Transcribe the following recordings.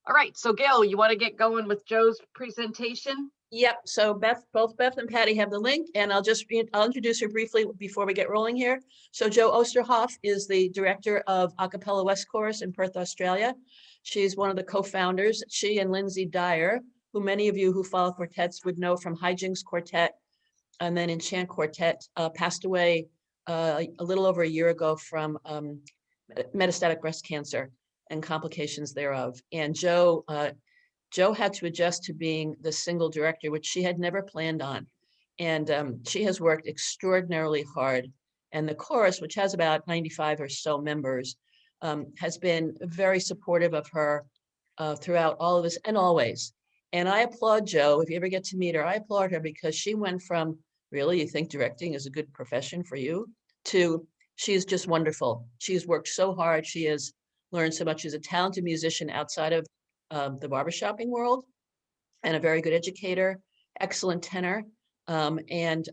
All right, so Gail, you want to get going with Joe's presentation? Yep. So both Beth and Patty have the link, and I'll introduce her briefly before we get rolling here. So Jo Oosterhoff is the director of Acapella West Chorus in Perth, Australia. She's one of the co-founders. She and Lindsay Dyer, who many of you who follow quartets would know from Hijinks Quartet and then Enchant Quartet, passed away a little over a year ago from metastatic breast cancer and complications thereof. And Jo had to adjust to being the single director, which she had never planned on. And she has worked extraordinarily hard. And the chorus, which has about 95 or so members, has been very supportive of her throughout all of this and always. And I applaud Jo. If you ever get to meet her, I applaud her because she went from, really, you think directing is a good profession for you, to she's just wonderful. She's worked so hard. She has learned so much. She's a talented musician outside of the barbershopping world, and a very good educator, excellent tenor, and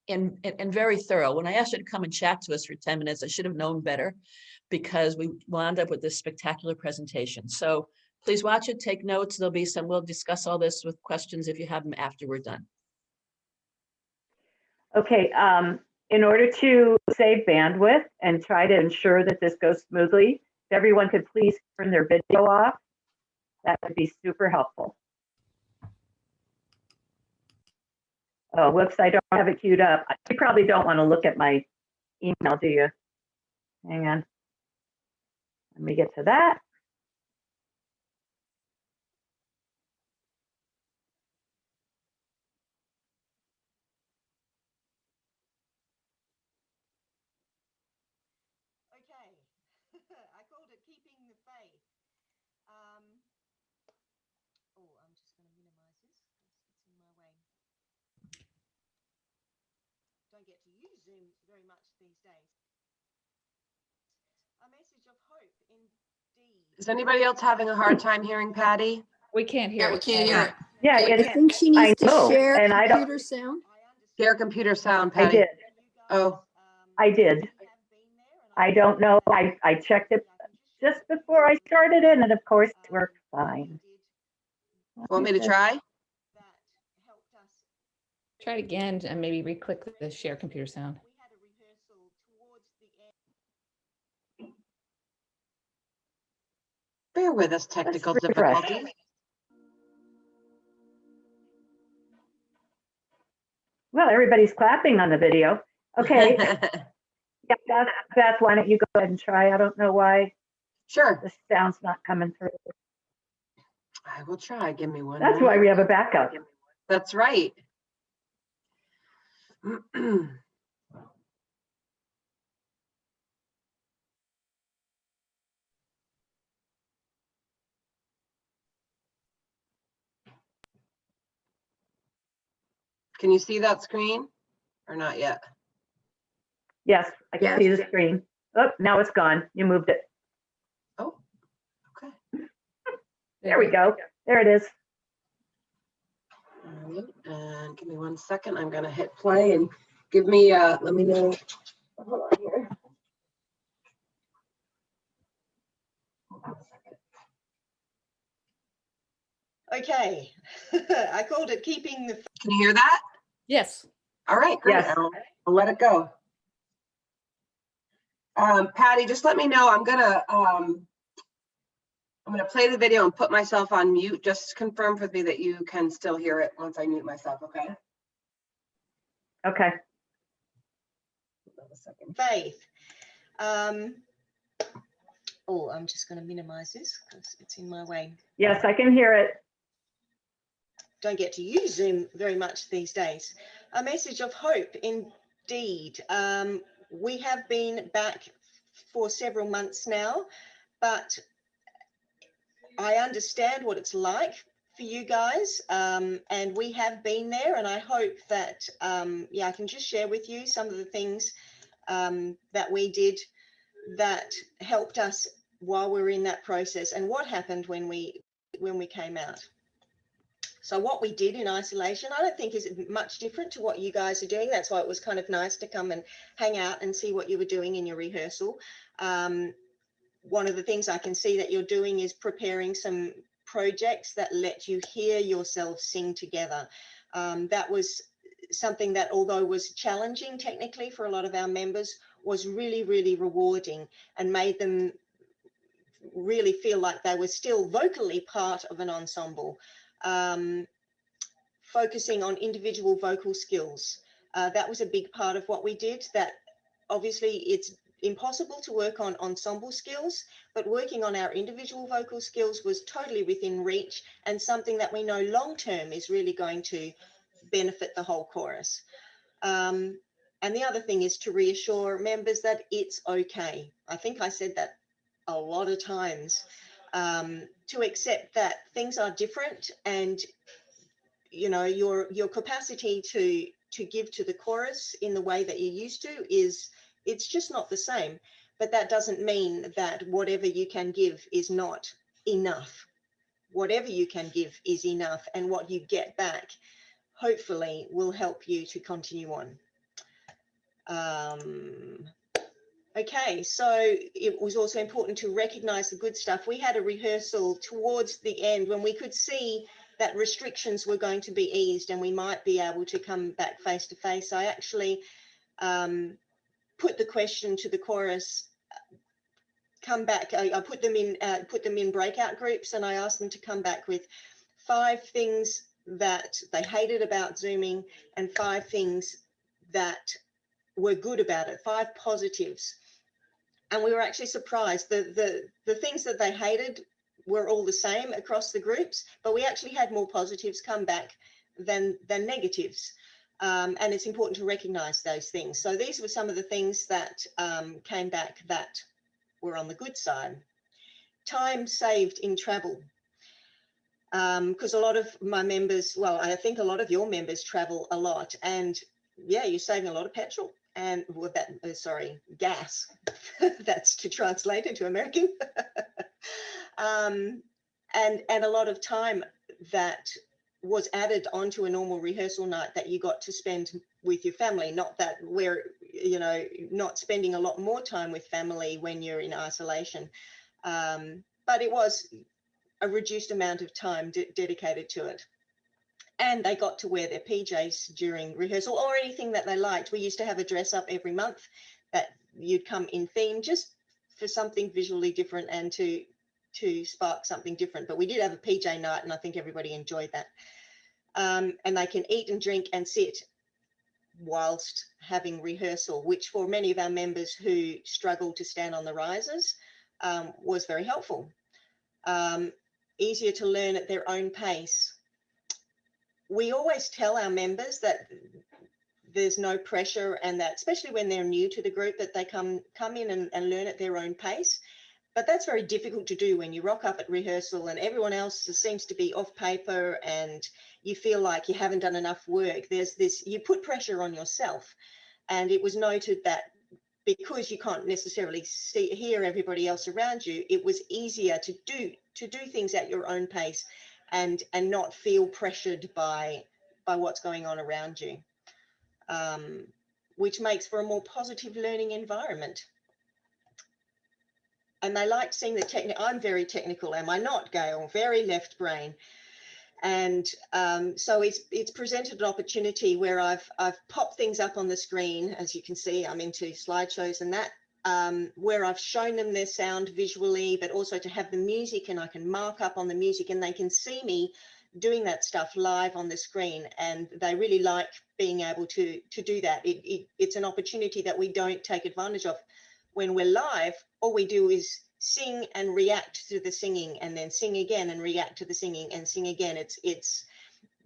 very thorough. When I asked her to come and chat to us for 10 minutes, I should have known better, because we wound up with this spectacular presentation. So please watch it, take notes. There'll be some, we'll discuss all this with questions if you have them after we're done. Okay, in order to save bandwidth and try to ensure that this goes smoothly, if everyone could please turn their video off, that would be super helpful. Oh, whoops, I don't have it queued up. You probably don't want to look at my email, do you? Hang on. Let me get to that. Okay, I called it Keeping the Faith. Oh, I'm just going to minimize this because it's in my way. Don't get to use Zoom very much these days. A message of hope indeed. Is anybody else having a hard time hearing Patty? We can't hear Yeah, we it. can't hear it. Yeah, I think she needs to share and I don't- computer sound. Share computer sound, I Patty. did. Oh, I did. I don't know. I checked it just before I started it, and of course it worked fine. want me to try? Try it again and maybe re-click the share computer sound. Bear with us, technical Let's refresh. difficulties. Well, everybody's clapping on the video. Okay. Yeah, Beth, why don't you go ahead and try? I don't know why Sure, the sound's not coming through. I will try. Give me one That's moment. why we have a backup. That's right. Can you see that screen or not yet? Yes, I can see the screen. Oh, now it's gone. You moved it. Oh, okay. There we go. There it is. All right, and give me 1 second. I'm gonna hit play and give me, let me know. Hold on here. Hold on a second. Okay, I called it Keeping the Faith. Can you hear that? Yes. All right, great. Yes. I'll let it go. Patty, just let me know. I'm gonna play the video and put myself on mute. Just confirm for me that you can still hear it once I mute myself, okay? Okay. Hold on a second. Faith. Oh, I'm just going to minimize this because it's in my way. Yes, I can hear it. Don't get to use Zoom very much these days. A message of hope indeed. We have been back for several months now, but I understand what it's like for you guys, and we have been there, and I hope that, yeah, I can just share with you some of the things that we did that helped us while we were in that process and what happened when we came out. So what we did in isolation, I don't think is much different to what you guys are doing. That's why it was kind of nice to come and hang out and see what you were doing in your rehearsal. one of the things I can see that you're doing is preparing some projects that let you hear yourself sing together. That was something that, although was challenging technically for a lot of our members, was really, really rewarding and made them really feel like they were still vocally part of an ensemble. Focusing on individual vocal skills. That was a big part of what we did. That obviously it's impossible to work on ensemble skills, but working on our individual vocal skills was totally within reach and something that we know long-term is really going to benefit the whole chorus. And the other thing is to reassure members that it's okay. I think I said that a lot of times, to accept that things are different, and you know, your capacity to give to the chorus in the way that you used to it's just not the same. But that doesn't mean that whatever you can give is not enough. Whatever you can give is enough, and what you get back hopefully will help you to continue on. Okay, so it was also important to recognize the good stuff. We had a rehearsal towards the end when we could see that restrictions were going to be eased and we might be able to come back face to face. I actually put the question to the chorus, come back. I put them in breakout groups, and I asked them to come back with 5 things that they hated about Zooming and 5 things that were good about it, 5 positives. And we were actually surprised. The things that they hated were all the same across the groups, but we actually had more positives come back than negatives. And it's important to recognize those things. So these were some of the things that came back that were on the good side. Time saved in travel. Because a lot of my members, well, I think a lot of your members travel a lot, and yeah, you're saving a lot of petrol and well, gas. That's to translate into American. And a lot of time that was added onto a normal rehearsal night that you got to spend with your family. Not that we're, you know, not spending a lot more time with family when you're in isolation, but it was a reduced amount of time dedicated to it. And they got to wear their PJs during rehearsal or anything that they liked. We used to have a dress up every month that you'd come in theme just for something visually different and to spark something different. But we did have a PJ night, and I think everybody enjoyed that. And they can eat and drink and sit whilst having rehearsal, which for many of our members who struggle to stand on the risers was very helpful. Easier to learn at their own pace. We always tell our members that there's no pressure, and that especially when they're new to the group, that they come in and learn at their own pace. But that's very difficult to do when you rock up at rehearsal and everyone else seems to be off paper and you feel like you haven't done enough work. There's this, you put pressure on yourself. And it was noted that because you can't necessarily hear everybody else around you, it was easier to do things at your own pace and not feel pressured by what's going on around you, which makes for a more positive learning environment. And they liked seeing the technical. I'm very technical, am I not, Gail? Very left brain. And so it's presented an opportunity where I've popped things up on the screen. As you can see, I'm into slideshows and that, where I've shown them their sound visually, but also to have the music, and I can mark up on the music and they can see me doing that stuff live on the screen. And they really like being able to do that. It's an opportunity that we don't take advantage of. When we're live, all we do is sing and react to the singing, and then sing again and react to the singing and sing again.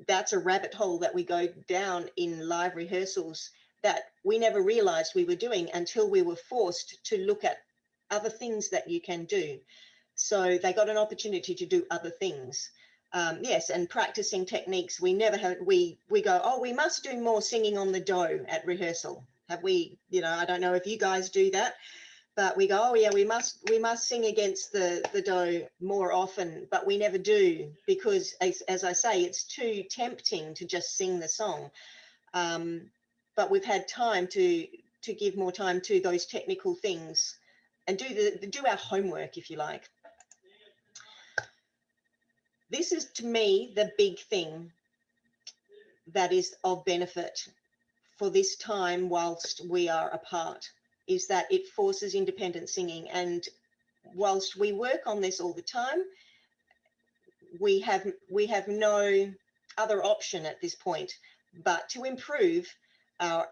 That's a rabbit hole that we go down in live rehearsals that we never realized we were doing until we were forced to look at other things that you can do. So they got an opportunity to do other things. Yes, and practicing techniques. We never have, we go, oh, we must do more singing on the do at rehearsal. Have we, you know, I don't know if you guys do that, but we go, oh yeah, we must sing against the do more often, but we never do, because as I say, it's too tempting to just sing the song. But we've had time to give more time to those technical things and do our homework, if you like. This is, to me, the big thing that is of benefit for this time whilst we are apart, is that it forces independent singing. And whilst we work on this all the time, we have no other option at this point but to improve our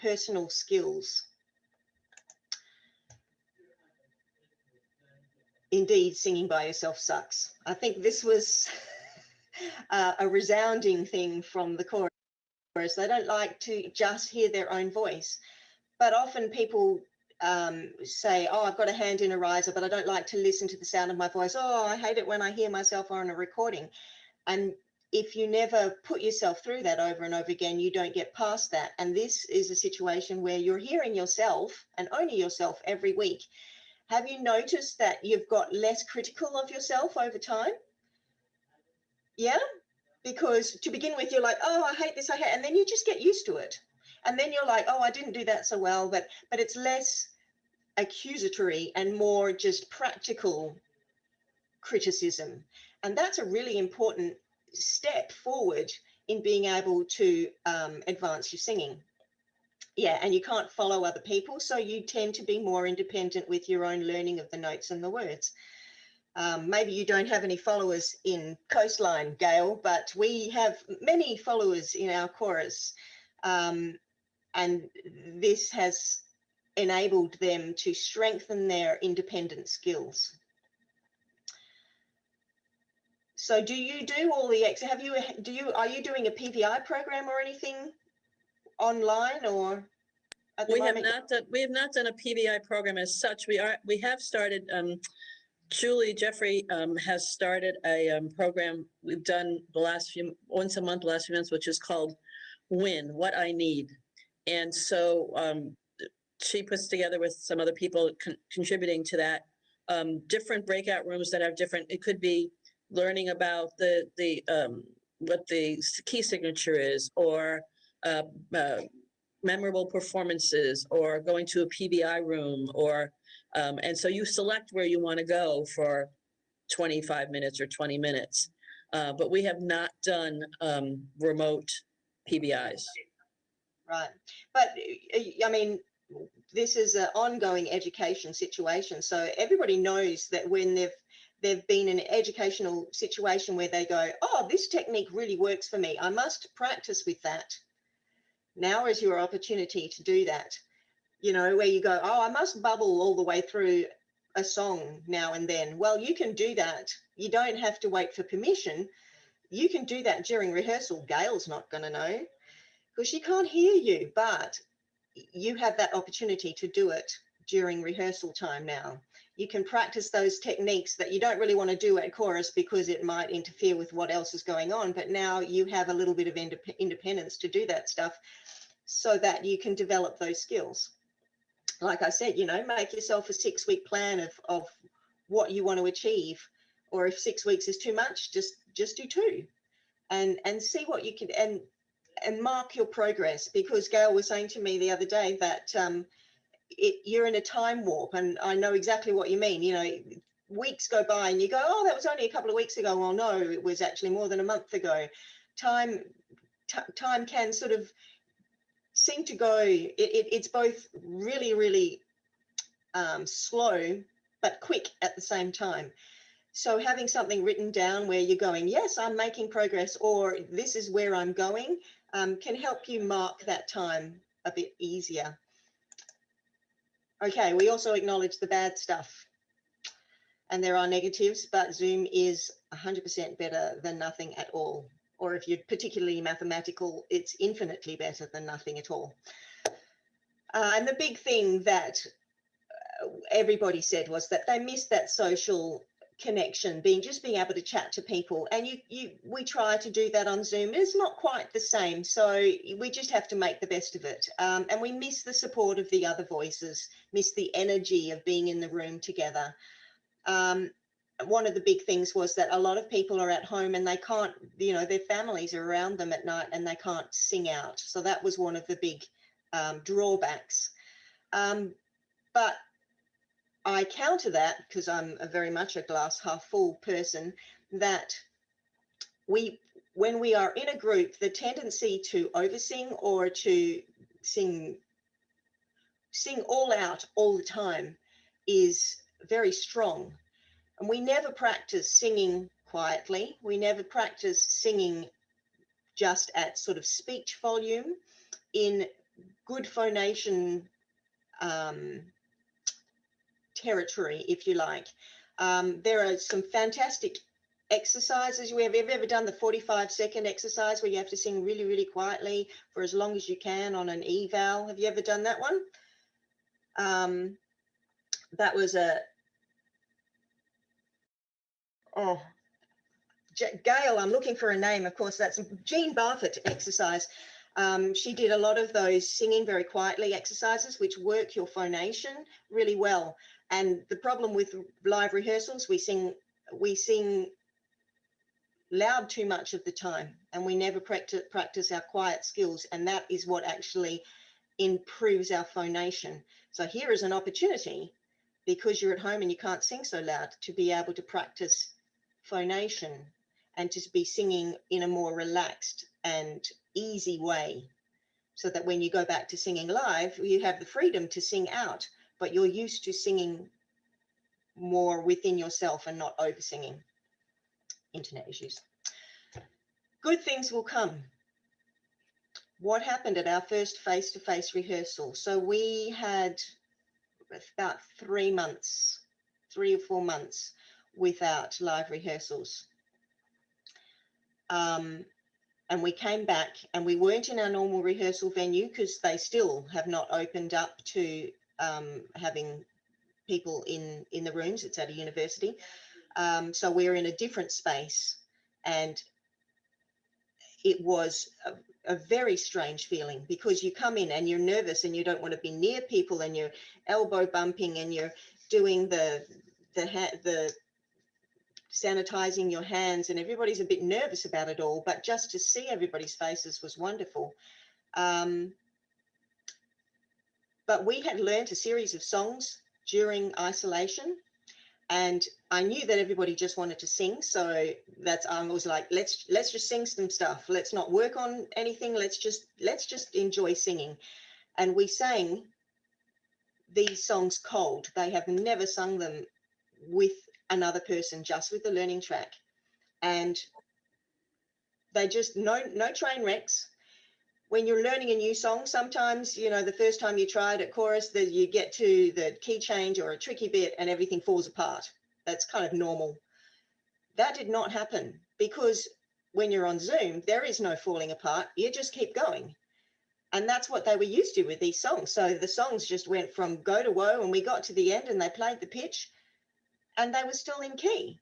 personal skills. Indeed, singing by yourself sucks. I think this was a resounding thing from the chorus. They don't like to just hear their own voice, but often people say, oh, I've got a hand in a riser, but I don't like to listen to the sound of my voice. Oh, I hate it when I hear myself on a recording. And if you never put yourself through that over and over again, you don't get past that. And this is a situation where you're hearing yourself and only yourself every week. Have you noticed that you've got less critical of yourself over time? Yeah, because to begin with, you're like, oh, I hate this, I hate, and then you just get used to it. And then you're like, oh, I didn't do that so well, but it's less accusatory and more just practical criticism. And that's a really important step forward in being able to advance your singing. Yeah, and you can't follow other people, so you tend to be more independent with your own learning of the notes and the words. Maybe you don't have any followers in Coastline, Gail, but we have many followers in our chorus. And this has enabled them to strengthen their independent skills. So do you do all the are you doing a PVI program or anything online, or at the moment? We have not done a PVI program as such. We have started, Julie Jeffrey has started a program we've done once a month, the last few months, which is called WIN, What I Need. And so she puts together with some other people contributing to that, different breakout rooms that have different, it could be learning about what the key signature is, or memorable performances, or going to a PVI room, or and so you select where you want to go for 25 minutes or 20 minutes. But we have not done remote PVIs. Right. But I mean, this is an ongoing education situation. So everybody knows that when they've been in an educational situation where they go, oh, this technique really works for me, I must practice with that. Now is your opportunity to do that. You know, where you go, oh, I must bubble all the way through a song now and then. Well, you can do that. You don't have to wait for permission. You can do that during rehearsal. Gail's not going to know because she can't hear you, but you have that opportunity to do it during rehearsal time now. You can practice those techniques that you don't really want to do at chorus because it might interfere with what else is going on, but now you have a little bit of independence to do that stuff so that you can develop those skills. Like I said, you know, make yourself a 6-week plan of what you want to achieve, or if 6 weeks is too much, just do 2 and see what you can, and mark your progress, because Gail was saying to me the other day that you're in a time warp, and I know exactly what you mean. You know, weeks go by and you go, oh, that was only a couple of weeks ago. Well, no, it was actually more than a month ago. Time can sort of seem to go, it's both really, really slow, but quick at the same time. So having something written down where you're going, yes, I'm making progress, or this is where I'm going, can help you mark that time a bit easier. Okay, we also acknowledge the bad stuff. And there are negatives, but Zoom is 100% better than nothing at all. Or if you're particularly mathematical, it's infinitely better than nothing at all. And the big thing that everybody said was that they missed that social connection, being able to chat to people, and we try to do that on Zoom. It's not quite the same, so we just have to make the best of it, and we miss the support of the other voices, miss the energy of being in the room together. One of the big things was that a lot of people are at home and they can't, you know, their families are around them at night and they can't sing out, so that was one of the big drawbacks. But I counter that, because I'm a very much a glass half full person, that when we are in a group, the tendency to oversing or to sing all out all the time is very strong. And we never practice singing quietly. We never practice singing just at sort of speech volume in good phonation territory, if you like. There are some fantastic exercises. Have you ever done the 45-second exercise where you have to sing really, really quietly for as long as you can on an eval? Have you ever done that one? That was Gail, I'm looking for a name, of course, that's Jean Barfoot exercise. She did a lot of those singing very quietly exercises, which work your phonation really well. And the problem with live rehearsals, we sing loud too much of the time, and we never practice our quiet skills, and that is what actually improves our phonation. So here is an opportunity, because you're at home and you can't sing so loud, to be able to practice phonation and to be singing in a more relaxed and easy way, so that when you go back to singing live, you have the freedom to sing out, but you're used to singing more within yourself and not over singing. Internet issues. Good things will come. What happened at our first face-to-face rehearsal? So we had about 3 or 4 months without live rehearsals. And we came back, and we weren't in our normal rehearsal venue because they still have not opened up to having people in the rooms. It's at a university. So we're in a different space, and it was a very strange feeling, because you come in and you're nervous and you don't want to be near people, and you're elbow bumping and you're doing the sanitizing your hands, and everybody's a bit nervous about it all, but just to see everybody's faces was wonderful. But we had learned a series of songs during isolation, and I knew that everybody just wanted to sing. So that's, I was like, let's just sing some stuff. Let's not work on anything. Let's just enjoy singing. And we sang these songs cold. They have never sung them with another person, just with the learning track. And they just, no train wrecks. When you're learning a new song, sometimes, the first time you try it at chorus, that you get to the key change or a tricky bit and everything falls apart. That's kind of normal. That did not happen, because when you're on Zoom, there is no falling apart. You just keep going. And that's what they were used to with these songs. So the songs just went from go to woe, and we got to the end and they played the pitch and they were still in key.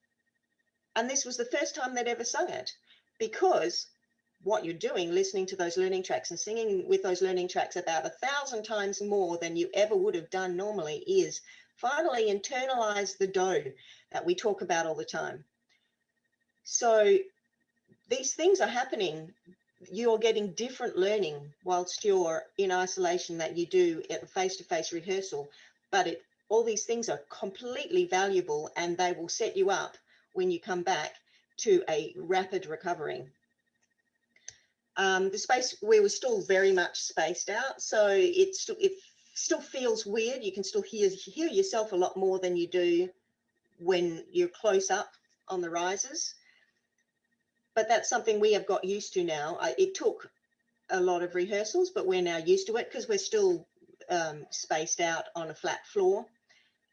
And this was the first time they'd ever sung it, because what you're doing, listening to those learning tracks and singing with those learning tracks about 1,000 times more than you ever would have done normally, is finally internalize the dough that we talk about all the time. So these things are happening. You're getting different learning whilst you're in isolation that you do at a face-to-face rehearsal, but all these things are completely valuable, and they will set you up when you come back to a rapid recovery. The space, we were still very much spaced out, so it still feels weird. You can still hear yourself a lot more than you do when you're close up on the risers. But that's something we have got used to now. It took a lot of rehearsals, but we're now used to it, because we're still spaced out on a flat floor.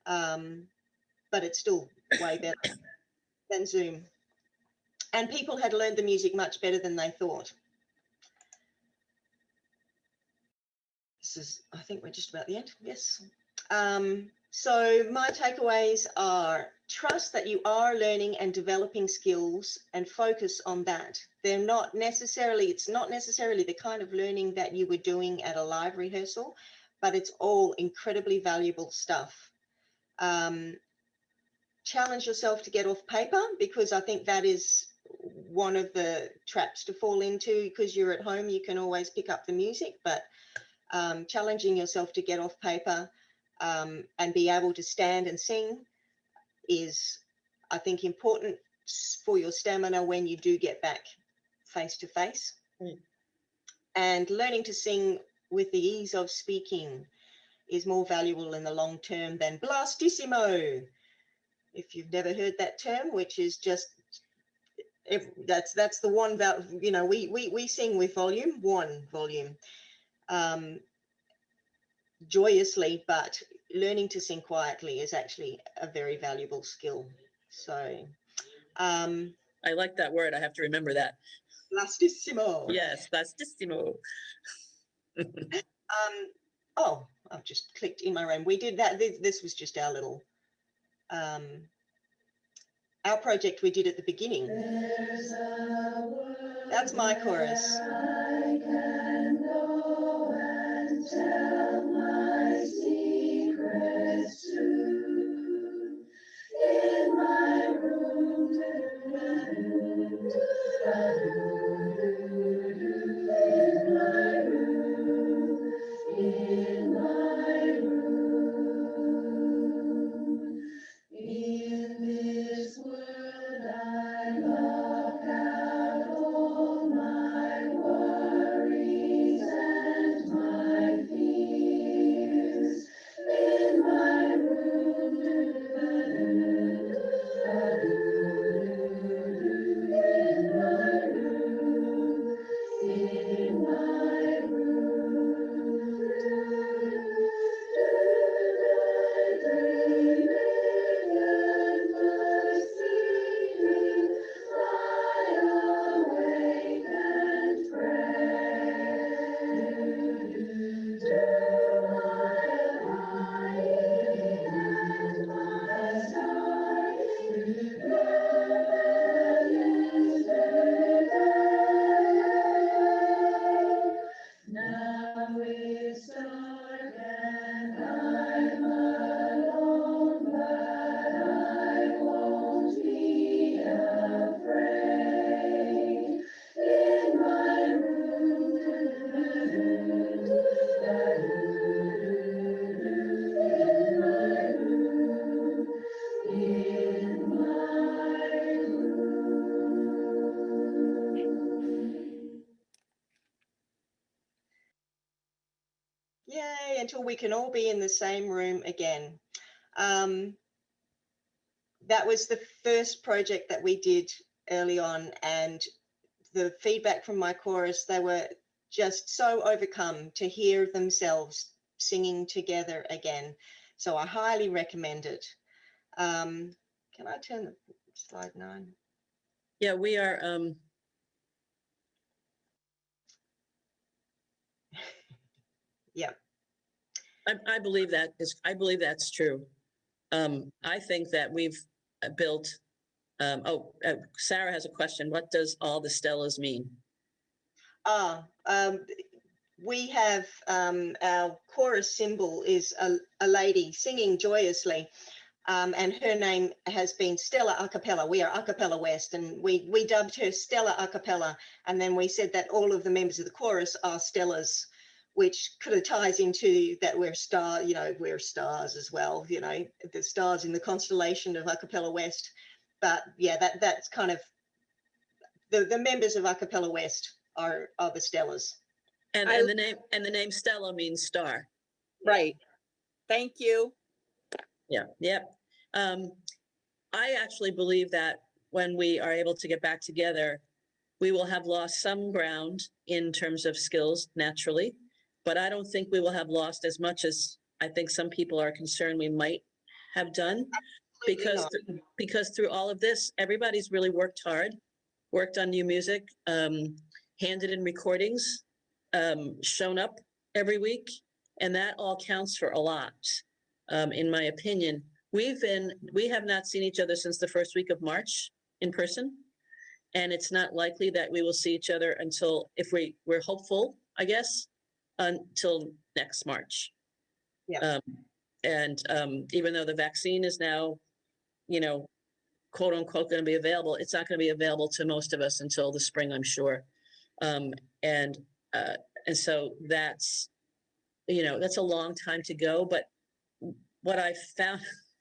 But it's still way better than Zoom. And people had learned the music much better than they thought. I think we're just about the end. Yes. So my takeaways are: trust that you are learning and developing skills, and focus on that. It's not necessarily the kind of learning that you were doing at a live rehearsal, but it's all incredibly valuable stuff. Challenge yourself to get off paper, because I think that is one of the traps to fall into, because you're at home, you can always pick up the music, but challenging yourself to get off paper, and be able to stand and sing is, I think, important for your stamina when you do get back face to face. And learning to sing with the ease of speaking is more valuable in the long term than blastissimo. If you've never heard that term, which is just, that's the one that, you know, we sing with volume, one volume, joyously, but learning to sing quietly is actually a very valuable skill. So I like that word. I have to remember that. blastissimo. Yes, blastissimo. Oh, I've just clicked in my room. We did that. This was just our little, our project we did at the beginning. That's my chorus. I can go and tell my secrets too. In my room, in my room, in my room. In this world I lock out all my worries and my fears. In my room, in my room, in my Now it's dark and I'm alone, but I won't be afraid. In my room, in my room, in my room. Yay, until we can all be in the same room again. That was the first project that we did early on, and the feedback from my chorus, they were just so overcome to hear themselves singing together again. So I highly recommend it. Can I turn the slide 9? Yeah, we are. Yeah. I believe I believe that's true. I think that we've built. Sarah has a question. What does all the Stellas mean? We have our chorus symbol is a lady singing joyously, and her name has been Stella a cappella. We are a cappella West, and we dubbed her Stella a cappella, and then we said that all of the members of the chorus are Stellas, which kind of ties into that we're we're stars as well, you know, the stars in the constellation of a cappella West. But yeah, that's kind of the members of a cappella West are the Stellas. And the name Stella means star. Right. Thank you. Yeah. Yep. I actually believe that when we are able to get back together, we will have lost some ground in terms of skills naturally, but I don't think we will have lost as much as I think some people are concerned we might have done. Because through all of this, everybody's really worked hard, worked on new music, handed in recordings, shown up every week, and that all counts for a lot, in my opinion. We have not seen each other since the first week of March in person, and it's not likely that we will see each other until, if we're hopeful, I guess, until next March. Yeah. Even though the vaccine is now, you know, quote unquote, going to be available, it's not going to be available to most of us until the spring, I'm sure. And so that's, you know, that's a long time to go, but what I found,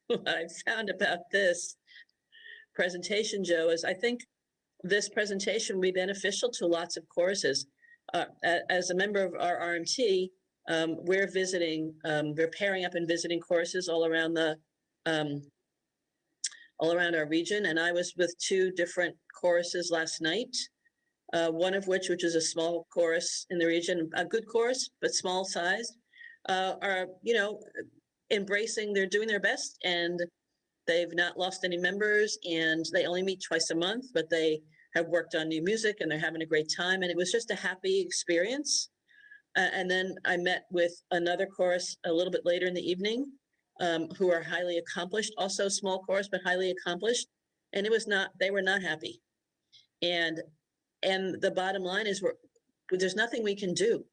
what I found about this presentation, Joe, is I think this presentation will be beneficial to lots of choruses. As a member of our RMT, we're visiting, we're pairing up and visiting choruses all around our region. And I was with 2 different choruses last night. One of which is a small chorus in the region, a good chorus, but small sized, are, embracing, they're doing their best, and they've not lost any members, and they only meet twice a month, but they have worked on new music and they're having a great time. And it was just a happy experience. And then I met with another chorus a little bit later in the evening, who are highly accomplished, also small chorus, but highly accomplished. And they were not happy. And the bottom line is there's nothing we can do.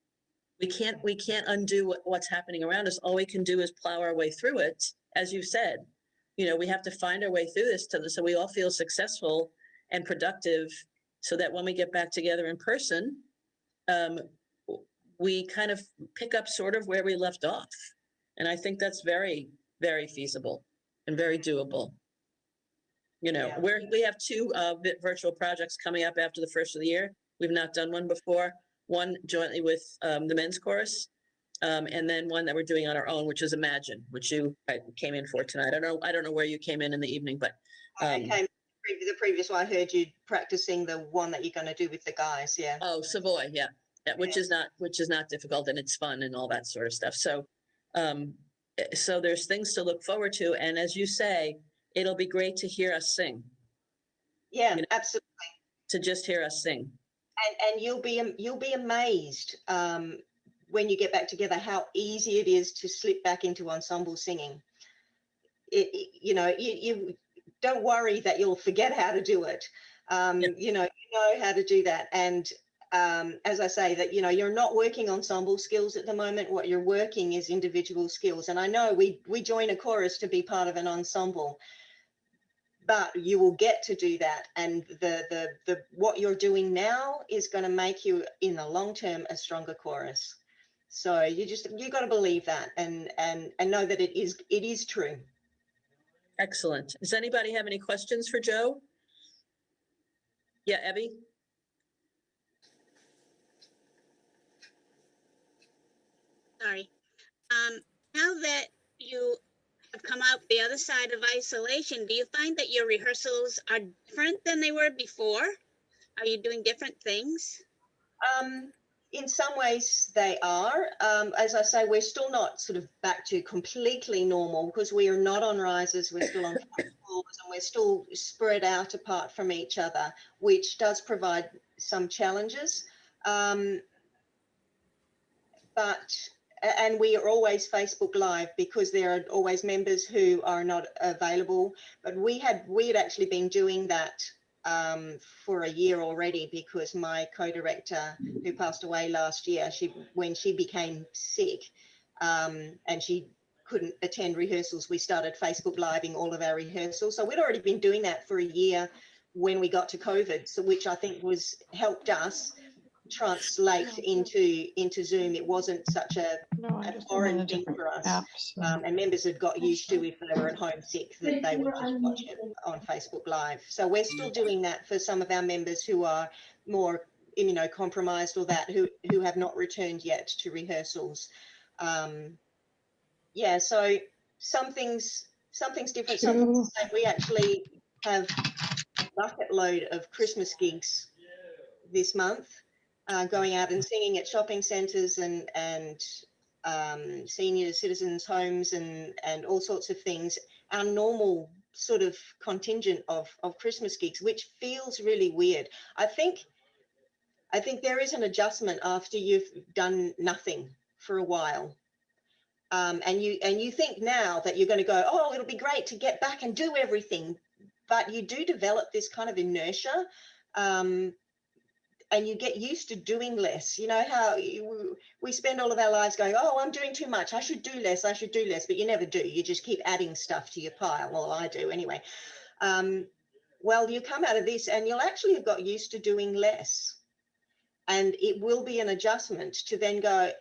We can't undo what's happening around us. All we can do is plow our way through it. As you said, we have to find our way through this so we all feel successful and productive, so that when we get back together in person, we kind of pick up sort of where we left off. And I think that's very, very feasible and very doable. Yeah. We have 2 virtual projects coming up after the first of the year. We've not done one before. One jointly with the men's chorus, and then one that we're doing on our own, which is Imagine, which you came in for tonight. I don't know where you came in the evening, but The previous one, I heard you practicing the one that you're going to do with the guys. Yeah. Oh, Savoy, yeah, which is not difficult, and it's fun and all that sort of stuff. So, so there's things to look forward to, and as you say, it'll be great to hear us sing. Yeah, absolutely. To just hear us sing. And you'll be amazed when you get back together how easy it is to slip back into ensemble singing. You don't worry that you'll forget how to do it. You know how to do that. And as I say, that you're not working ensemble skills at the moment. What you're working is individual skills. And I know we join a chorus to be part of an ensemble, but you will get to do that. And the what you're doing now is going to make you in the long term a stronger chorus. So you got to believe that and know that it is true. Excellent. Does anybody have any questions for Joe? Yeah, Abby? Sorry. Now that you have come out the other side of isolation, do you find that your rehearsals are different than they were before? Are you doing different things? In some ways they are. As I say, we're still not sort of back to completely normal because we are not on risers, we're still on floors, and we're still spread out apart from each other, which does provide some challenges. And we are always Facebook Live because there are always members who are not available. But we had actually been doing that for a year already, because my co-director, who passed away last year, when she became sick and she couldn't attend rehearsals, we started Facebook Living all of our rehearsals. So we'd already been doing that for a year when we got to COVID, so which I think helped us translate into Zoom. It wasn't such a foreign thing for us, and members had got used to, if they were at home sick, that they would just watch it on Facebook Live. So we're still doing that for some of our members who are more immunocompromised or that who have not returned yet to rehearsals. Yeah, so something's different, something's the same. We actually have a bucket load of Christmas gigs this month, going out and singing at shopping centres and senior citizens' homes and all sorts of things. Our normal sort of contingent of Christmas gigs, which feels really weird. I think there is an adjustment after you've done nothing for a while. And you think now that you're going to go, oh, it'll be great to get back and do everything. But you do develop this kind of inertia. And you get used to doing less. You know how we spend all of our lives going, oh, I'm doing too much, I should do less, but you never do. You just keep adding stuff to your pile. Well, I do anyway. Well, you come out of this and you'll actually have got used to doing less. And it will be an adjustment to then go,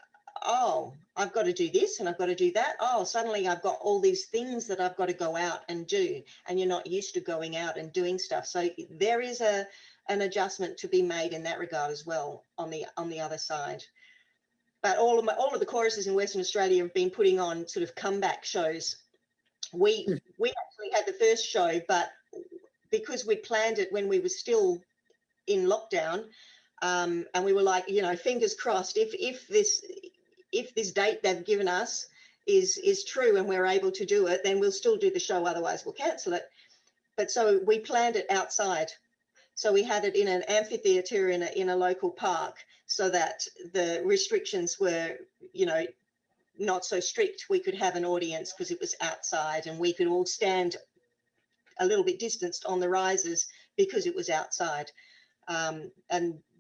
oh, I've got to do this and I've got to do that. Oh, suddenly I've got all these things that I've got to go out and do, and you're not used to going out and doing stuff. So there is an adjustment to be made in that regard as well on the other side. But all of the choruses in Western Australia have been putting on sort of comeback shows. We actually had the first show, but because we planned it when we were still in lockdown, and we were like, you know, fingers crossed, if this date they've given us is true and we're able to do it, then we'll still do the show, otherwise we'll cancel it. But so we planned it outside. So we had it in an amphitheater in a local park, so that the restrictions were, you know, not so strict. We could have an audience because it was outside, and we could all stand a little bit distanced on the risers because it was outside.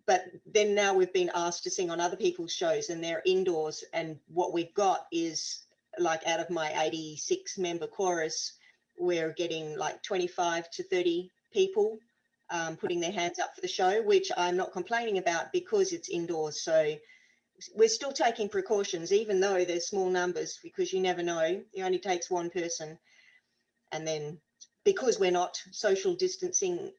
But then now we've been asked to sing on other people's shows, and they're indoors. And what we've got is, like, out of my 86 member chorus, we're getting like 25 to 30 people putting their hands up for the show, which I'm not complaining about because it's indoors. So we're still taking precautions, even though there's small numbers, because you never know. It only takes one person. And then because we're not social distancing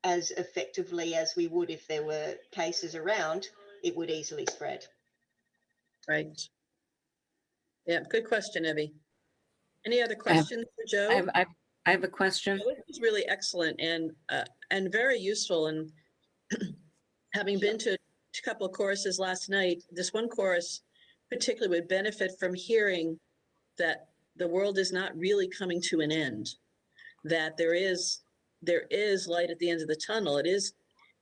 as effectively as we would if there were cases around, it would easily spread. Right. Yeah, good question, Evie. Any other questions for Joe? I have a question. Well, this is really excellent and very useful. And having been to a couple of choruses last night, this one chorus particularly would benefit from hearing that the world is not really coming to an end, that there is light at the end of the tunnel. It is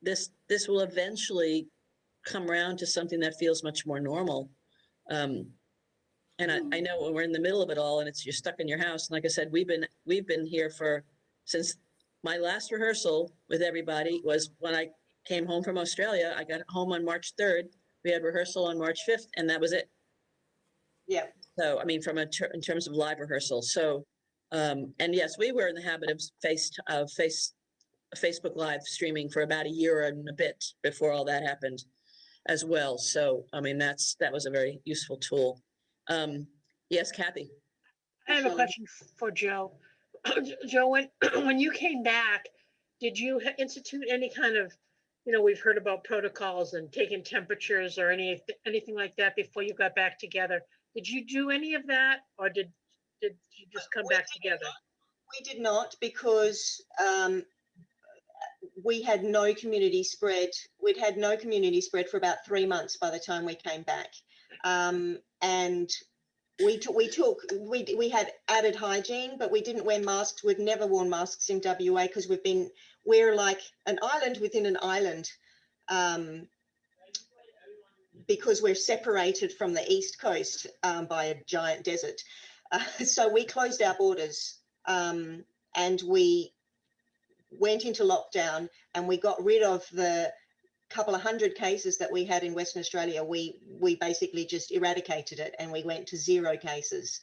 this will eventually come around to something that feels much more normal. And I know when we're in the middle of it all, and you're stuck in your house. And like I said, we've been here since my last rehearsal with everybody was when I came home from Australia. I got home on March 3rd. We had rehearsal on March 5th, and that was it. Yeah. So, I mean, in terms of live rehearsal. So, and yes, we were in the habit of Facebook Live streaming for about a year and a bit before all that happened as well. So, I mean, that was a very useful tool. Yes, Kathy. I have a question for Joe. Joe, when you came back, did you institute any kind of, you know, we've heard about protocols and taking temperatures or anything like that before you got back together? Did you do any of that, or did you just come back together? We did not, because we had no community spread. We'd had no community spread for about 3 months by the time we came back. And we had added hygiene, but we didn't wear masks. We've never worn masks in WA because we're like an island within an island, because we're separated from the East Coast by a giant desert. So we closed our borders, and we went into lockdown, and we got rid of the couple of hundred cases that we had in Western Australia. We basically just eradicated it, and we went to 0 cases.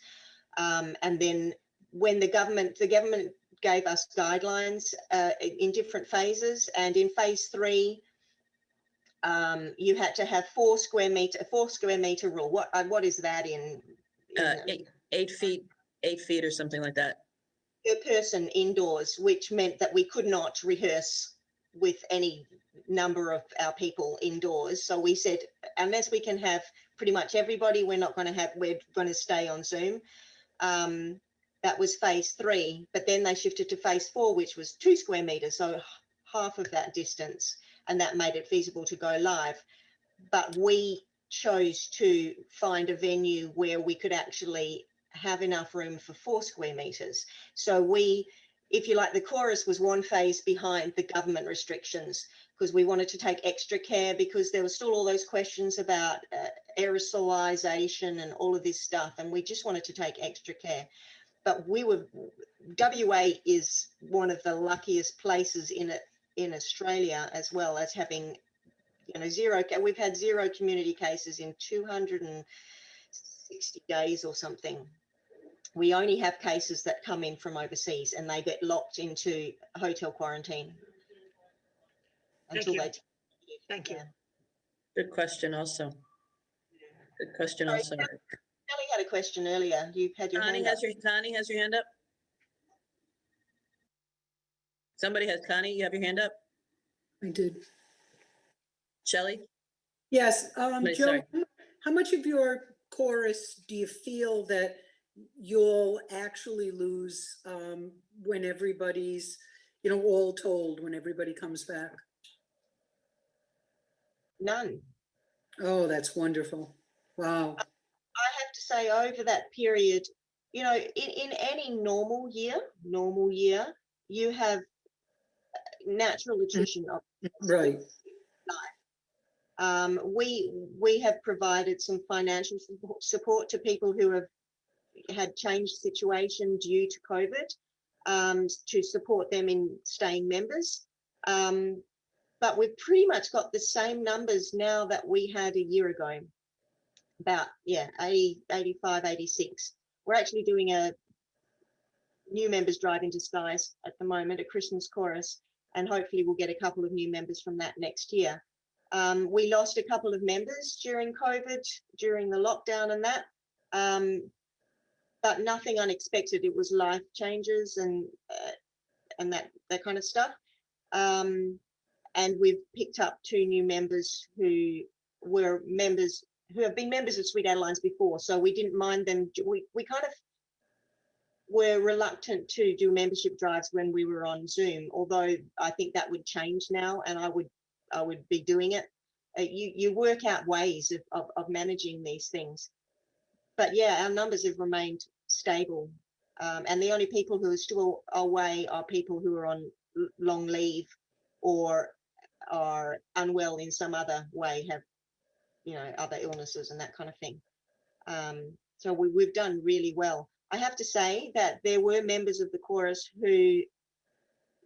And then when the government gave us guidelines in different phases, and in phase 3, you had to have 4 square meter rule. What is that in 8 feet or something like that per person indoors, which meant that we could not rehearse with any number of our people indoors. So we said, unless we can have pretty much everybody, we're going to stay on Zoom. That was phase 3, but then they shifted to phase 4, which was 2 square meters, so half of that distance, and that made it feasible to go live. But we chose to find a venue where we could actually have enough room for 4 square meters. So if you like, the chorus was one phase behind the government restrictions, because we wanted to take extra care, because there were still all those questions about aerosolization and all of this stuff, and we just wanted to take extra care. But WA is one of the luckiest places in Australia, as well as having, you know, we've had 0 community cases in 260 days or something. We only have cases that come in from overseas, and they get locked into hotel quarantine until they. Thank you. Good question also. Good question Sorry, also. Kelly had a question earlier. You had your Connie hand up. Connie has your hand up? Somebody has, Connie, you have your hand up? I did. Shelley? Yes, Somebody, Joe, sorry. how much of your chorus do you feel that you'll actually lose when everybody's, all told, when everybody comes back? None. Oh, that's wonderful. Wow. I have to say, over that period, in any normal year, you have natural attrition of Right. we have provided some financial support to people who have had changed situation due to COVID, to support them in staying members. But we've pretty much got the same numbers now that we had a year ago, about 80, 85, 86. We're actually doing a new members drive in disguise at the moment, a Christmas chorus, and hopefully we'll get a couple of new members from that next year. We lost a couple of members during COVID, during the lockdown and that, but nothing unexpected. It was life changes and that kind of stuff. And we've picked up 2 new members who were members, who have been members of Sweet Adelines before. So we didn't mind them. We kind of were reluctant to do membership drives when we were on Zoom, although I think that would change now, and I would be doing it. You work out ways of managing these things. But yeah, our numbers have remained stable. And the only people who are still away are people who are on long leave or are unwell in some other way, have other illnesses and that kind of thing. So we've done really well. I have to say that there were members of the chorus who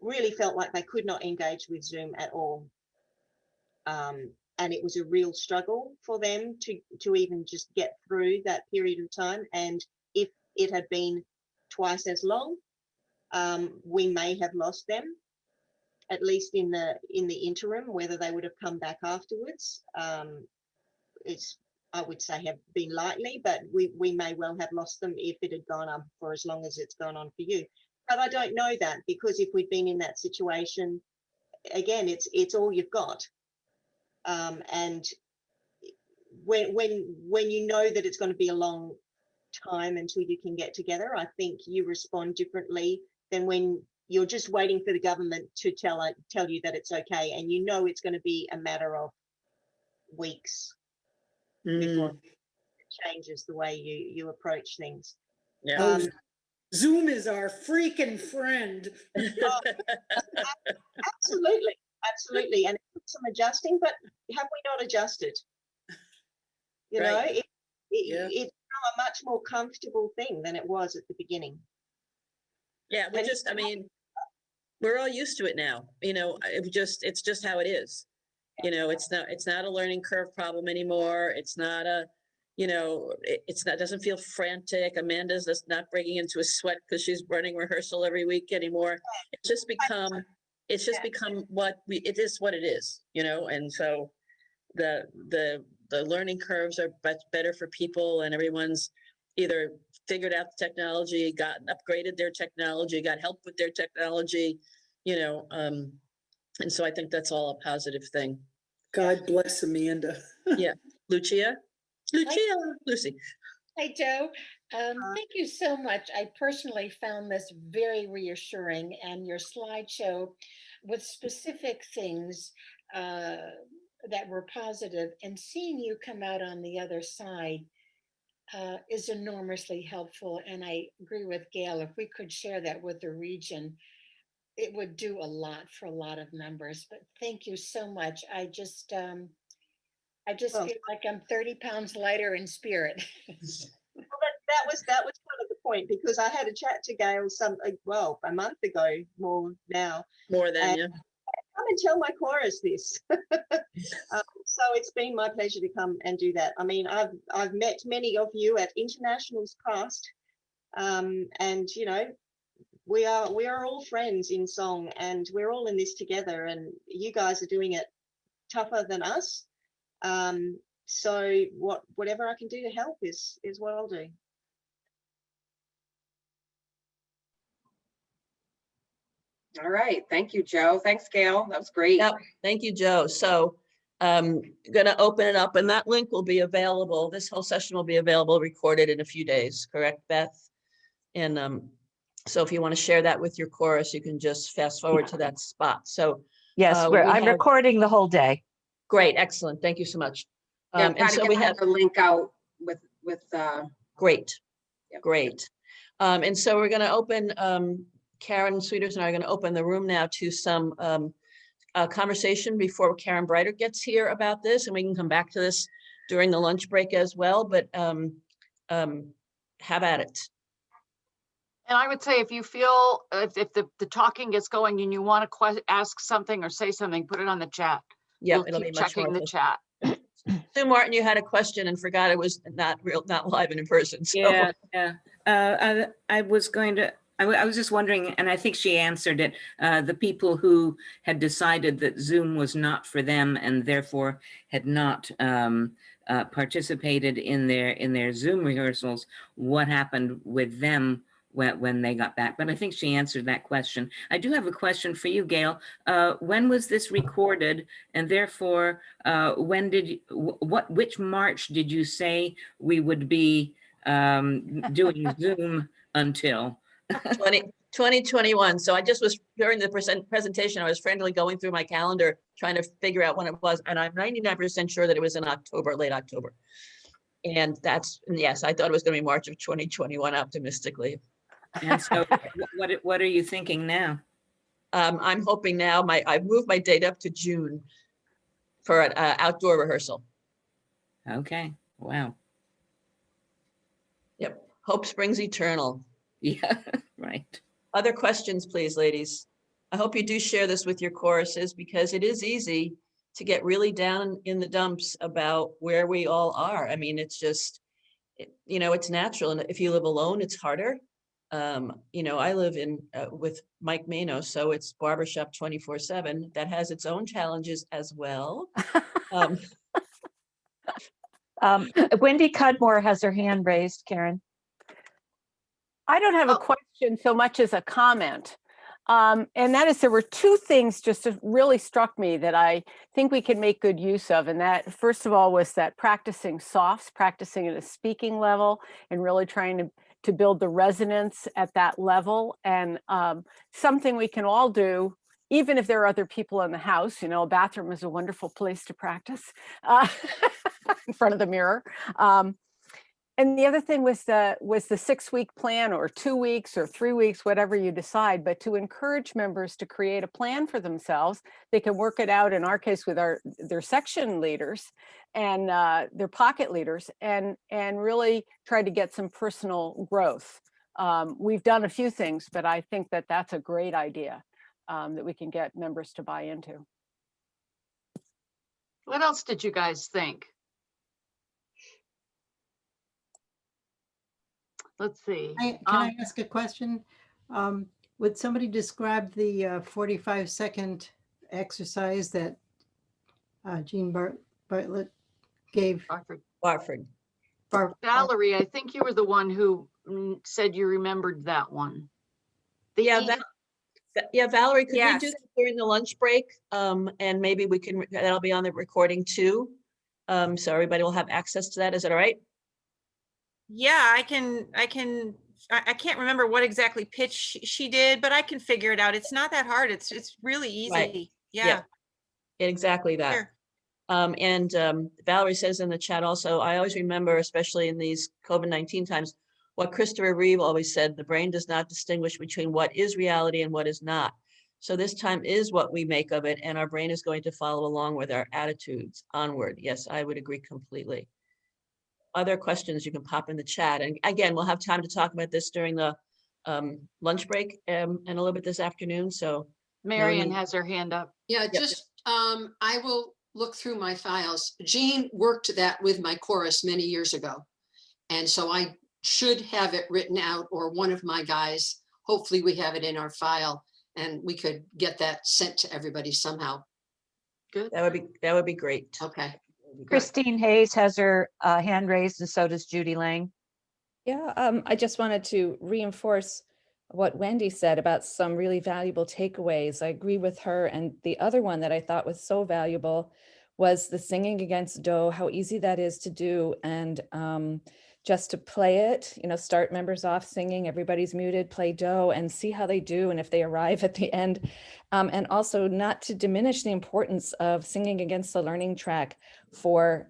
really felt like they could not engage with Zoom at all, and it was a real struggle for them to even just get through that period of time. And if it had been twice as long, we may have lost them, at least in the interim. Whether they would have come back afterwards, it's, I would say, have been likely, but we may well have lost them if it had gone on for as long as it's gone on for you. But I don't know that, because if we'd been in that situation, again, it's all you've got. And when you know that it's going to be a long time until you can get together, I think you respond differently than when you're just waiting for the government to tell you that it's okay, and it's going to be a matter of weeks before it changes the way you approach things. Yeah. Zoom is our freaking friend. Absolutely, and it took some adjusting, but have we not adjusted? Right. It's now a much more comfortable thing than it was at the beginning. Yeah, we're all used to it now. It's just how it is. It's not a learning curve problem anymore. It's not doesn't feel frantic. Amanda's just not breaking into a sweat because she's running rehearsal every week anymore. It's just become it is what it is, and so the learning curves are better for people, and everyone's either figured out the technology, upgraded their technology, got help with their technology, and so I think that's all a positive thing. God bless Amanda. Yeah. Lucia, Lucy. Hi, Joe. Thank you so much. I personally found this very reassuring, and your slideshow with specific things that were positive, and seeing you come out on the other side is enormously helpful. And I agree with Gail, if we could share that with the region, it would do a lot for a lot of members. But thank you so much. I just feel like I'm 30 pounds lighter in spirit. Well, that was kind of the point, because I had a chat to Gail a month ago, more now. More than you. Come and tell my chorus this. So it's been my pleasure to come and do that. I mean, I've met many of you at internationals past, and we are all friends in song, and we're all in this together, and you guys are doing it tougher than us. So whatever I can do to help is what I'll do. All right. Thank you, Joe. Thanks, Gail. That was great. Yep, thank you, Joe. So gonna open it up and that link will be available. This whole session will be available, recorded in a few days, correct, Beth? And so if you want to share that with your chorus, you can just fast forward to that spot. So Yes, we I'm have- recording the whole day. Great, excellent. Thank you so much. Yeah, And try to so get we have the link out with great, Yep. great. And so we're going to open, Karen Sweeters and I are going to open the room now to some conversation before Karen Breiter gets here about this, and we can come back to this during the lunch break as well, but have at it. And I would say if you feel, if the talking gets going and you want to ask something or say something, put it on the chat. Yeah, We'll it'll keep be much more checking the efficient. chat. Sue Martin, you had a question and forgot it was not live and in person. So. Yeah. I was going to, I was just wondering, and I think she answered it, the people who had decided that Zoom was not for them and therefore had not participated in their Zoom rehearsals, what happened with them when they got back? But I think she answered that question. I do have a question for you, Gail. When was this recorded? And therefore, which March did you say we would be doing Zoom until? 2021. So I just was, during the presentation, I was frantically going through my calendar, trying to figure out when it was. And I'm 99% sure that it was in October, late October. And yes, I thought it was going to be March of 2021, optimistically. And so what are you thinking now? I'm hoping now I've moved my date up to June for an outdoor rehearsal. Okay. Wow. Yep. Hope springs eternal. Yeah, right. Other questions, please, ladies. I hope you do share this with your choruses because it is easy to get really down in the dumps about where we all are. I mean, it's just, it's natural. And if you live alone, it's harder. I live with Mike Mano, so it's barbershop 24/7. That has its own challenges as well. Wendy Cudmore has her hand raised, Karen. I don't have a question so much as a comment. And that is, there were two things just really struck me that I think we can make good use of. And that, first of all, was that practicing softs, practicing at a speaking level and really trying to build the resonance at that level. And something we can all do, even if there are other people in the house. A bathroom is a wonderful place to practice in front of the mirror. And the other thing was the 6-week plan, or 2 weeks or 3 weeks, whatever you decide, but to encourage members to create a plan for themselves. They can work it out, in our case, with their section leaders and their pocket leaders, and really try to get some personal growth. We've done a few things, but I think that that's a great idea that we can get members to buy into. What else did you guys think? Let's see. Can I ask a question? Would somebody describe the 45-second exercise that Jean Bartlett gave? Barford. Valerie, I think you were the one who said you remembered that one. Valerie, could we do that during the lunch break? And maybe that'll be on the recording too. So everybody will have access to that. Is that all right? Yeah, I can't remember what exactly pitch she did, but I can figure it out. It's not that hard. It's really easy. Right. Yeah. Exactly that. Sure. And Valerie says in the chat also, I always remember, especially in these COVID-19 times, what Christopher Reeve always said: the brain does not distinguish between what is reality and what is not. So this time is what we make of it, and our brain is going to follow along with our attitudes onward. Yes, I would agree completely. Other questions you can pop in the chat. And again, we'll have time to talk about this during the lunch break and a little bit this afternoon. So Marion has her hand up. Yeah, I will look through my files. Jean worked that with my chorus many years ago. And so I should have it written out, or one of my guys. Hopefully we have it in our file and we could get that sent to everybody somehow. Good. That would be great. Okay. Christine Hayes has her hand raised, and so does Judy Lang. Yeah, I just wanted to reinforce what Wendy said about some really valuable takeaways. I agree with her. And the other one that I thought was so valuable was the singing against Do, how easy that is to do. And just to play it, start members off singing, everybody's muted, play Do and see how they do and if they arrive at the end. And also not to diminish the importance of singing against the learning track for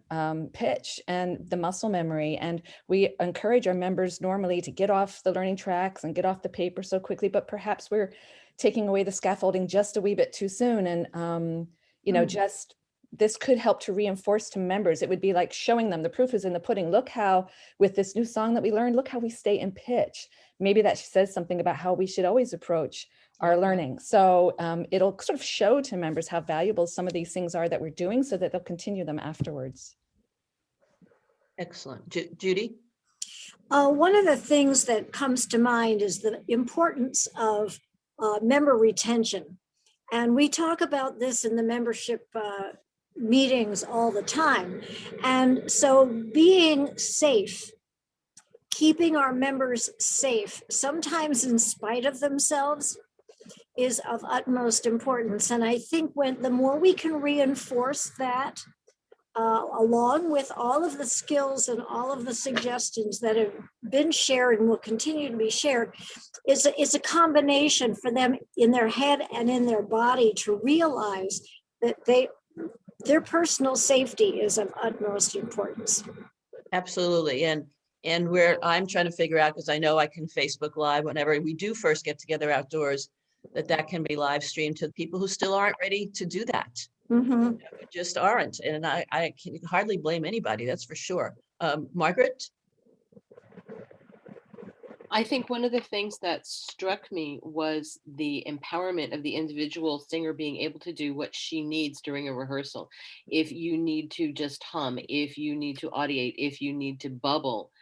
pitch and the muscle memory. And we encourage our members normally to get off the learning tracks and get off the paper so quickly, but perhaps we're taking away the scaffolding just a wee bit too soon. And, just this could help to reinforce to members. It would be like showing them the proof is in the pudding. Look how, with this new song that we learned, look how we stay in pitch. Maybe that says something about how we should always approach our learning. So it'll sort of show to members how valuable some of these things are that we're doing so that they'll continue them afterwards. Excellent. Judy? One of the things that comes to mind is the importance of member retention. And we talk about this in the membership meetings all the time. And so being safe, keeping our members safe, sometimes in spite of themselves, is of utmost importance. And I think the more we can reinforce that, along with all of the skills and all of the suggestions that have been shared and will continue to be shared, is a combination for them in their head and in their body to realize that their personal safety is of utmost importance. Absolutely. And where I'm trying to figure out, because I know I can Facebook Live whenever we do first get together outdoors, that can be live streamed to people who still aren't ready to do that. Mm-hmm. Just aren't. And I can hardly blame anybody, that's for sure. Margaret? I think one of the things that struck me was the empowerment of the individual singer being able to do what she needs during a rehearsal. If you need to just hum, if you need to audiate, if you need to bubble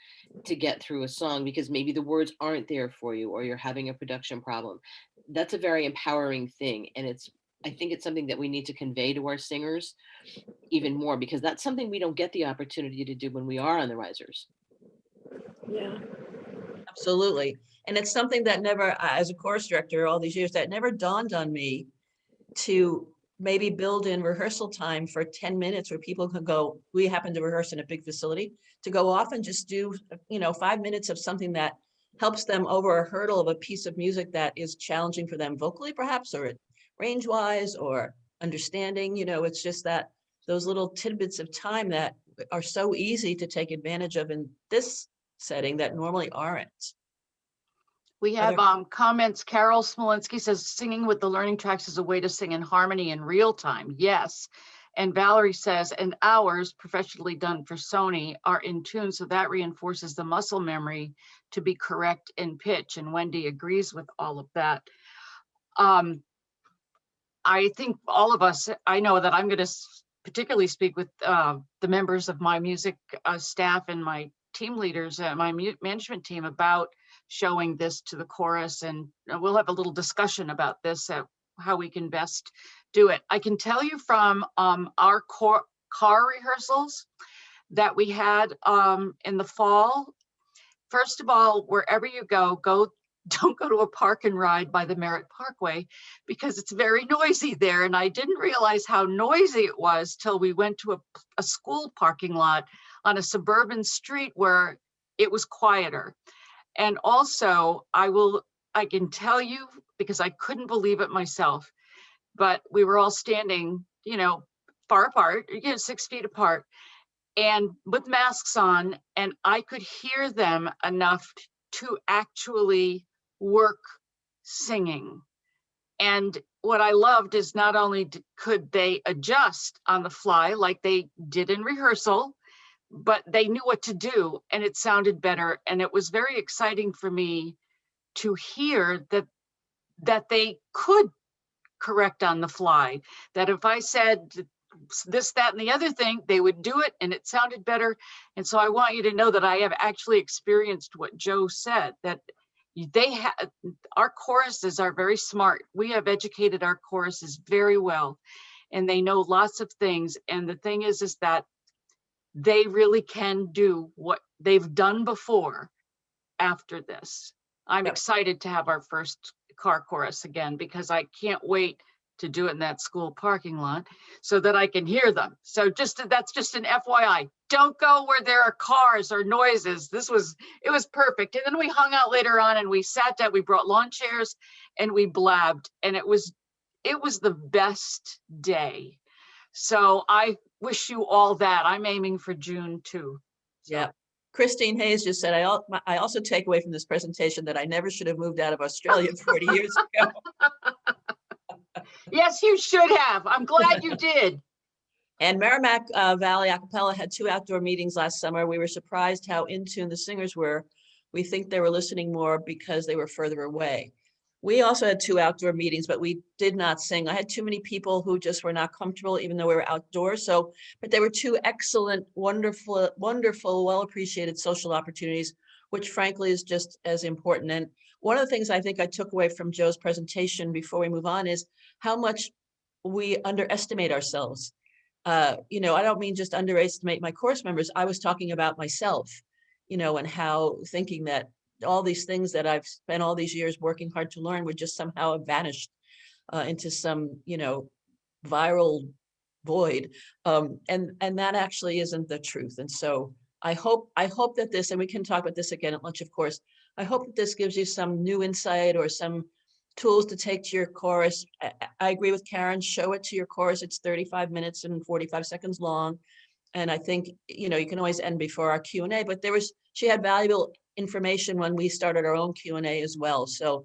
to get through a song because maybe the words aren't there for you or you're having a production problem, that's a very empowering thing. And I think it's something that we need to convey to our singers even more, because that's something we don't get the opportunity to do when we are on the risers. Yeah. Absolutely. And it's something that never, as a chorus director all these years, that never dawned on me to maybe build in rehearsal time for 10 minutes where people can go, we happen to rehearse in a big facility, to go off and just do, 5 minutes of something that helps them over a hurdle of a piece of music that is challenging for them vocally perhaps, or range wise, or understanding. It's just that those little tidbits of time that are so easy to take advantage of in this setting that normally aren't. We have comments. Carol Smolinski says singing with the learning tracks is a way to sing in harmony in real time. Yes. And Valerie says, and ours, professionally done for Sony, are in tune. So that reinforces the muscle memory to be correct in pitch. And Wendy agrees with all of that. I think all of us, I know that I'm going to particularly speak with the members of my music staff and my team leaders, my management team, about showing this to the chorus, and we'll have a little discussion about this, how we can best do it. I can tell you from our car rehearsals that we had in the fall. First of all, wherever you go, don't go to a park and ride by the Merritt Parkway because it's very noisy there. And I didn't realize how noisy it was till we went to a school parking lot on a suburban street where it was quieter. And also I can tell you, because I couldn't believe it myself, but we were all standing, far apart, 6 feet apart, and with masks on, and I could hear them enough to actually work singing. And what I loved is not only could they adjust on the fly like they did in rehearsal, but they knew what to do and it sounded better. And it was very exciting for me to hear that they could correct on the fly, that if I said this, that, and the other thing, they would do it and it sounded better. And so I want you to know that I have actually experienced what Joe said, that our choruses are very smart. We have educated our choruses very well, and they know lots of things. And the thing is that they really can do what they've done before after this. I'm excited to have our first car chorus again, because I can't wait to do it in that school parking lot so that I can hear them. So that's just an FYI. Don't go where there are cars or noises. It was perfect. And then we hung out later on and we sat down, we brought lawn chairs and we blabbed, and it was the best day. So I wish you all that. I'm aiming for June too. So. Yeah. Christine Hayes just said, I also take away from this presentation that I never should have moved out of Australia 40 years ago. Yes, you should have. I'm glad you did. And Merrimack Valley a cappella had 2 outdoor meetings last summer. We were surprised how in tune the singers were. We think they were listening more because they were further away. We also had 2 outdoor meetings, but we did not sing. I had too many people who just were not comfortable, even though we were outdoors. So, but they were 2 excellent, wonderful, well-appreciated social opportunities, which frankly is just as important. And one of the things I think I took away from Joe's presentation before we move on is how much we underestimate ourselves. I don't mean just underestimate my course members. I was talking about myself, and how thinking that all these things that I've spent all these years working hard to learn would just somehow have vanished into some, viral void. And that actually isn't the truth. And so I hope that this, and we can talk about this again at lunch, of course, I hope that this gives you some new insight or some tools to take to your chorus. I agree with Karen, show it to your chorus. It's 35 minutes and 45 seconds long. And I think, you can always end before our Q&A, but she had valuable information when we started our own Q&A as well. So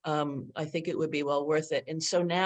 I think it would be well worth it. And so now